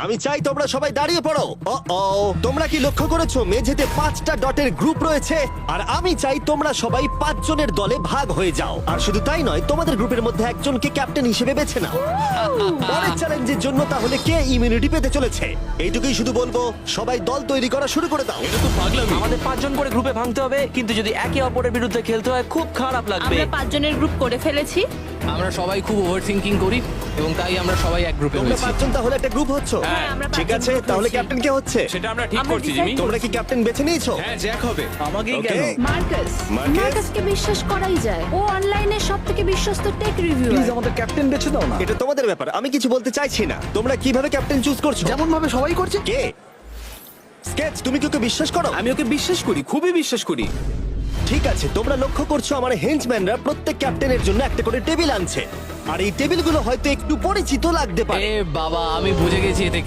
আমি চাই তোমরা সবাই দাঁড়িয়ে পড়ো। ও তোমরা কি লক্ষ্য করেছো মেঝেতে 5টা ডটের গ্রুপ রয়েছে? আর আমি চাই তোমরা সবাই 5 জনের দলে ভাগ হয়ে যাও। আর শুধু তাই নয়, তোমাদের গ্রুপের মধ্যে একজনকে ক্যাপ্টেন হিসেবে বেছে নাও। পরের চ্যালেঞ্জের জন্য তাহলে কে ইমিউনিটি পেতে চলেছে? এইটুকুই শুধু বলবো, সবাই দল তৈরি করা শুরু করে দাও। এটা তো পাগলামি। আমাদের 5 জন করে গ্রুপে ভাঙতে হবে, কিন্তু যদি একে অপরের বিরুদ্ধে খেলতে হয় খুব খারাপ লাগবে। আমরা 5 জনের গ্রুপ করে ফেলেছি। আমরা সবাই খুব ওভার থিঙ্কিং করি এবং তাই আমরা সবাই এক গ্রুপে তোমরা হয়েছি। 5 জন তাহলে একটা গ্রুপ হচ্ছ? হ্যাঁ, আমরা ঠিক 5 জন আছে, group তাহলে হয়েছি। ক্যাপ্টেন কে হচ্ছে? সেটা আমরা ঠিক আমরা করছি decide জিমি। তোমরা কি ক্যাপ্টেন বেছে নিয়েছো? হ্যাঁ, জ্যাক হবে। আমাকেই Okay. কেন? মার্কাস। মার্কাস? মার্কাসকে বিশ্বাস করাই যায়। ও অনলাইনে সবথেকে বিশ্বস্ত টেক রিভিউয়ার। আমাদের ক্যাপ্টেন বেছে দাও না। এটা তোমাদের ব্যাপার, আমি কিছু বলতে চাইছি না। তোমরা কিভাবে ক্যাপ্টেন চুজ করছো? যেমন ভাবে সবাই করছে। কে? স্কেচ, তুমি কি ওকে বিশ্বাস করো? আমি ওকে বিশ্বাস করি, খুবই বিশ্বাস করি। ঠিক আছে, তোমরা লক্ষ্য করছো আমার হেঞ্চম্যানরা প্রত্যেক ক্যাপ্টেনের জন্য একটা করে টেবিল আনছে। আর এই টেবিলগুলো হয়তো একটু পরিচিত লাগতে পারে। এ বাবা, আমি বুঝে গেছি এতে